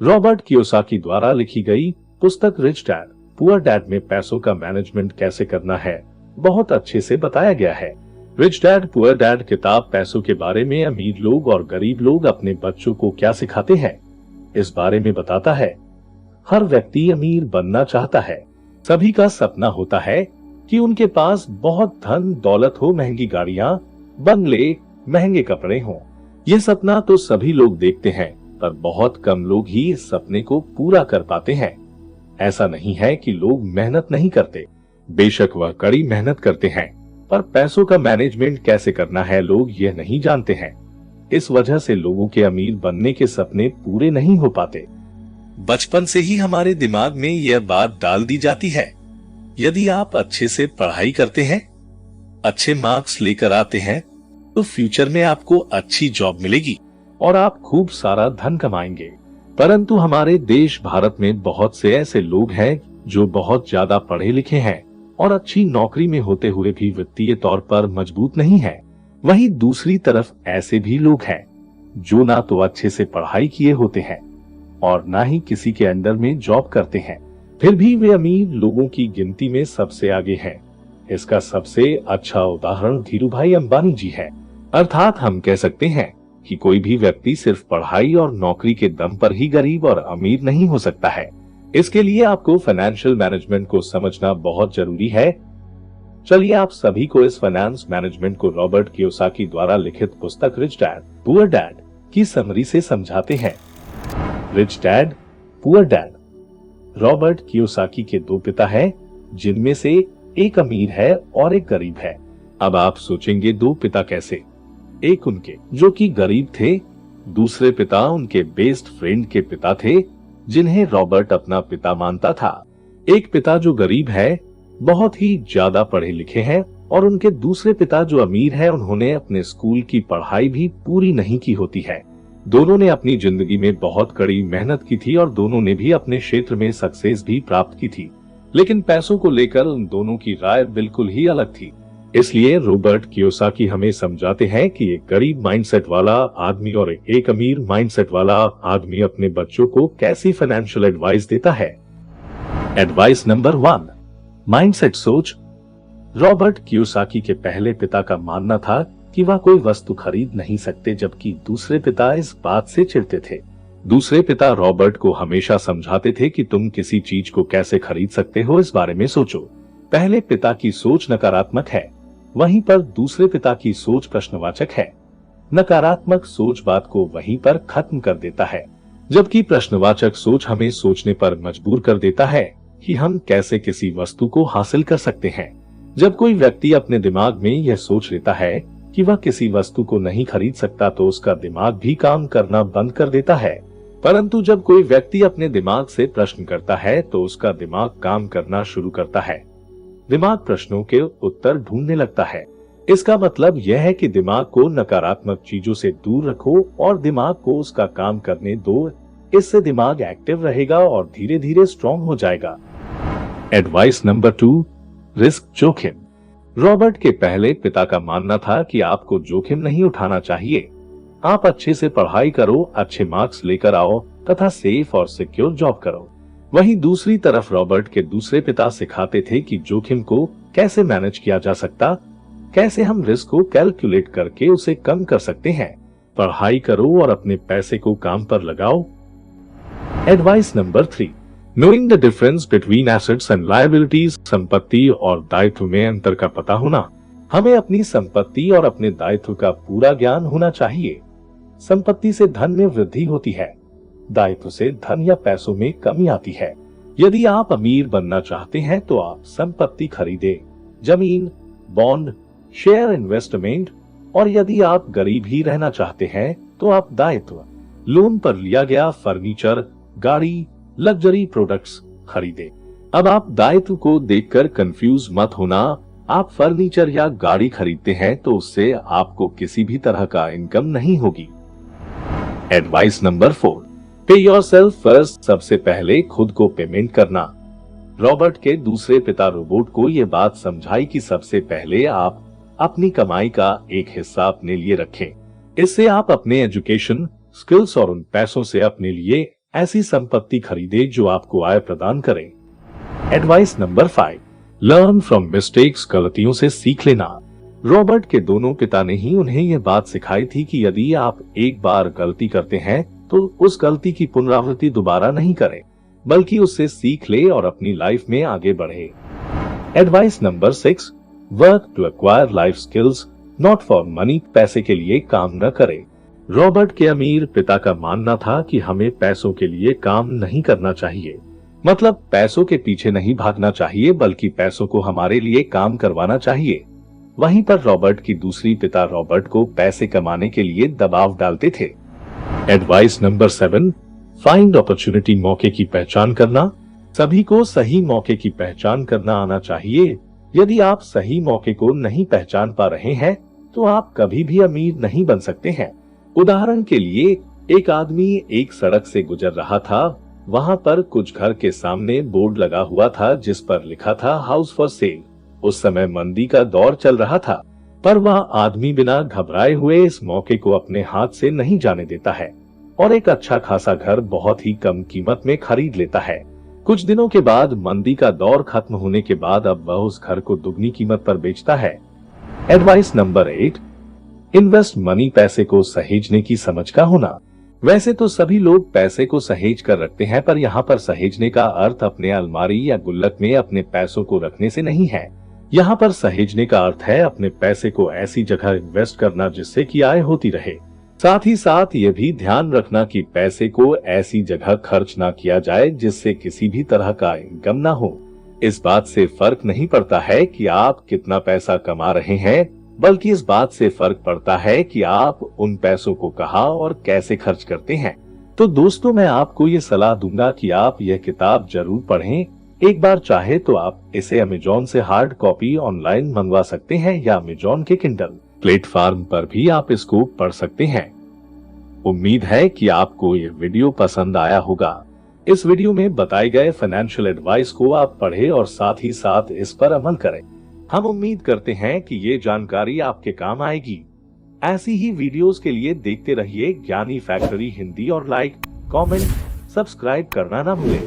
Robert Kiyosaki द्वारा लिखी गई पुस्तक रिच डैड पुअर डैड में पैसों का मैनेजमेंट कैसे करना है बहुत अच्छे से बताया गया है। रिच डैड पुअर डैड किताब पैसों के बारे में अमीर लोग और गरीब लोग अपने बच्चों को क्या सिखाते हैं इस बारे में बताता है। हर व्यक्ति अमीर बनना चाहता है। सभी का सपना होता है कि उनके पास बहुत धन दौलत हो, महंगी गाड़ियां, बंगले, महंगे कपड़े हों। ये सपना तो सभी लोग देखते हैं, पर बहुत कम लोग ही इस सपने को पूरा कर पाते हैं। ऐसा नहीं है कि लोग मेहनत नहीं करते, बेशक वह कड़ी मेहनत करते हैं, पर पैसों का मैनेजमेंट कैसे करना है लोग यह नहीं जानते हैं। इस वजह से लोगों के अमीर बनने के सपने पूरे नहीं हो पाते। बचपन से ही हमारे दिमाग में यह बात डाल दी जाती है, यदि आप अच्छे से पढ़ाई करते हैं, अच्छे मार्क्स लेकर आते हैं, तो फ्यूचर में आपको अच्छी जॉब मिलेगी और आप खूब सारा धन कमाएंगे। परंतु हमारे देश भारत में बहुत से ऐसे लोग हैं जो बहुत ज्यादा पढ़े लिखे हैं और अच्छी नौकरी में होते हुए भी वित्तीय तौर पर मजबूत नहीं है। वहीं दूसरी तरफ ऐसे भी लोग हैं जो ना तो अच्छे से पढ़ाई किए होते हैं और ना ही किसी के अंडर में जॉब करते हैं, फिर भी वे अमीर लोगों की गिनती में सबसे आगे हैं। इसका सबसे अच्छा उदाहरण धीरूभाई अंबानी जी है। अर्थात हम कह सकते हैं कि कोई भी व्यक्ति सिर्फ पढ़ाई और नौकरी के दम पर ही गरीब और अमीर नहीं हो सकता है। इसके लिए आपको फाइनेंशियल मैनेजमेंट को समझना बहुत जरूरी है। चलिए आप सभी को इस फाइनेंस मैनेजमेंट को रॉबर्ट कियोसाकी द्वारा लिखित पुस्तक रिच डैड पुअर डैड की समरी से समझाते हैं। Rich dad poor dad. Robert Kiyosaki के दो पिता हैं, जिनमें से एक अमीर है और एक गरीब है। अब आप सोचेंगे दो पिता कैसे? एक उनके जो कि गरीब थे, दूसरे पिता उनके बेस्ट फ्रेंड के पिता थे जिन्हें रॉबर्ट अपना पिता मानता था। एक पिता जो गरीब है, बहुत ही ज्यादा पढ़े लिखे हैं, और उनके दूसरे पिता जो अमीर है, उन्होंने अपने स्कूल की पढ़ाई भी पूरी नहीं की होती है। दोनों ने अपनी जिंदगी में बहुत कड़ी मेहनत की थी और दोनों ने भी अपने क्षेत्र में सक्सेस भी प्राप्त की थी, लेकिन पैसों को लेकर उन दोनों की राय बिल्कुल ही अलग थी। इसलिए रॉबर्ट कियोसाकी हमें समझाते हैं कि एक गरीब माइंडसेट वाला आदमी और एक अमीर माइंडसेट वाला आदमी अपने बच्चों को कैसी फाइनेंशियल एडवाइस देता है। एडवाइस नंबर 1, माइंडसेट सोच। रॉबर्ट कियोसाकी के पहले पिता का मानना था कि वह कोई वस्तु खरीद नहीं सकते, जबकि दूसरे पिता इस बात से चिढ़ते थे। दूसरे पिता रॉबर्ट को हमेशा समझाते थे कि तुम किसी चीज को कैसे खरीद सकते हो, इस बारे में सोचो। पहले पिता की सोच नकारात्मक है, वहीं पर दूसरे पिता की सोच प्रश्नवाचक है। नकारात्मक सोच बात को वहीं पर खत्म कर देता है, जबकि प्रश्नवाचक सोच हमें सोचने पर मजबूर कर देता है कि हम कैसे किसी वस्तु को हासिल कर सकते हैं। जब कोई व्यक्ति अपने दिमाग में यह सोच लेता है कि वह किसी वस्तु को नहीं खरीद सकता, तो उसका दिमाग भी काम करना बंद कर देता है। परंतु जब कोई व्यक्ति अपने दिमाग से प्रश्न करता है, तो उसका दिमाग काम करना शुरू करता है। दिमाग प्रश्नों के उत्तर ढूंढने लगता है। इसका मतलब यह है कि दिमाग को नकारात्मक चीजों से दूर रखो और दिमाग को उसका काम करने दो। इससे दिमाग एक्टिव रहेगा और धीरे धीरे स्ट्रॉन्ग हो जाएगा। एडवाइस नंबर 2, रिस्क जोखिम। रॉबर्ट के पहले पिता का मानना था कि आपको जोखिम नहीं उठाना चाहिए। आप अच्छे से पढ़ाई करो, अच्छे मार्क्स लेकर आओ तथा सेफ और सिक्योर जॉब करो। वहीं दूसरी तरफ रॉबर्ट के दूसरे पिता सिखाते थे कि जोखिम को कैसे मैनेज किया जा सकता, कैसे हम रिस्क को कैलकुलेट करके उसे कम कर सकते हैं। पढ़ाई करो और अपने पैसे को काम पर लगाओ। Advice number 3, knowing the difference between assets and liabilities. संपत्ति और दायित्व में अंतर का पता होना। हमें अपनी संपत्ति और अपने दायित्व का पूरा ज्ञान होना चाहिए। संपत्ति से धन में वृद्धि होती है, दायित्व से धन या पैसों में कमी आती है। यदि आप अमीर बनना चाहते हैं तो आप संपत्ति खरीदें, जमीन, बॉन्ड, शेयर इन्वेस्टमेंट, और यदि आप गरीब ही रहना चाहते हैं तो आप दायित्व, लोन पर लिया गया फर्नीचर, गाड़ी, लग्जरी प्रोडक्ट्स खरीदें। अब आप दायित्व को देखकर कंफ्यूज मत होना। आप फर्नीचर या गाड़ी खरीदते हैं तो उससे आपको किसी भी तरह का इनकम नहीं होगी। एडवाइस नंबर 4, पे योरसेल्फ फर्स्ट। सबसे पहले खुद को पेमेंट करना। रॉबर्ट के दूसरे पिता रोबोट को ये बात समझाई कि सबसे पहले आप अपनी कमाई का एक हिस्सा अपने लिए रखें। इससे आप अपने एजुकेशन, स्किल्स और उन पैसों से अपने लिए ऐसी संपत्ति खरीदे जो आपको आय प्रदान करे। Advice number 5, learn from mistakes, गलतियों से सीख लेना। रॉबर्ट के दोनों पिता ने ही उन्हें यह बात सिखाई थी कि यदि आप एक बार गलती करते हैं तो उस गलती की पुनरावृत्ति दोबारा नहीं करें, बल्कि उससे सीख ले और अपनी लाइफ में आगे बढ़े। Advice number 6, work to acquire life skills not for money, पैसे के लिए काम न करें। रॉबर्ट के अमीर पिता का मानना था कि हमें पैसों के लिए काम नहीं करना चाहिए, मतलब पैसों के पीछे नहीं भागना चाहिए, बल्कि पैसों को हमारे लिए काम करवाना चाहिए। वहीं पर रॉबर्ट की दूसरी पिता रॉबर्ट को पैसे कमाने के लिए दबाव डालते थे। एडवाइस नंबर 7, फाइंड अपॉर्चुनिटी, मौके की पहचान करना। सभी को सही मौके की पहचान करना आना चाहिए। यदि आप सही मौके को नहीं पहचान पा रहे हैं तो आप कभी भी अमीर नहीं बन सकते हैं। उदाहरण के लिए, एक आदमी एक सड़क से गुजर रहा था। वहां पर कुछ घर के सामने बोर्ड लगा हुआ था जिस पर लिखा था हाउस फॉर सेल। उस समय मंदी का दौर चल रहा था, पर वह आदमी बिना घबराए हुए इस मौके को अपने हाथ से नहीं जाने देता है और एक अच्छा खासा घर बहुत ही कम कीमत में खरीद लेता है। कुछ दिनों के बाद मंदी का दौर खत्म होने के बाद अब वह उस घर को दुगनी कीमत पर बेचता है। एडवाइस नंबर 8, इन्वेस्ट मनी, पैसे को सहेजने की समझ का होना। वैसे तो सभी लोग पैसे को सहेज कर रखते हैं, पर यहाँ पर सहेजने का अर्थ अपने अलमारी या गुल्लक में अपने पैसों को रखने से नहीं है। यहाँ पर सहेजने का अर्थ है अपने पैसे को ऐसी जगह इन्वेस्ट करना जिससे कि आय होती रहे। साथ ही साथ ये भी ध्यान रखना कि पैसे को ऐसी जगह खर्च ना किया जाए जिससे किसी भी तरह का इनकम ना हो। इस बात से फर्क नहीं पड़ता है कि आप कितना पैसा कमा रहे हैं, बल्कि इस बात से फर्क पड़ता है कि आप उन पैसों को कहाँ और कैसे खर्च करते हैं। तो दोस्तों, मैं आपको ये सलाह दूंगा कि आप यह किताब जरूर पढ़ें। एक बार चाहे तो आप इसे अमेज़न से हार्ड कॉपी ऑनलाइन मंगवा सकते हैं या अमेज़न के किंडल प्लेटफॉर्म पर भी आप इसको पढ़ सकते हैं। उम्मीद है कि आपको ये वीडियो पसंद आया होगा। इस वीडियो में बताए गए फाइनेंशियल एडवाइस को आप पढ़ें और साथ ही साथ इस पर अमल करें। हम उम्मीद करते हैं कि ये जानकारी आपके काम आएगी। ऐसी ही वीडियोस के लिए देखते रहिए ज्ञानी फैक्ट्री हिंदी और लाइक, कमेंट, सब्सक्राइब करना ना भूलें।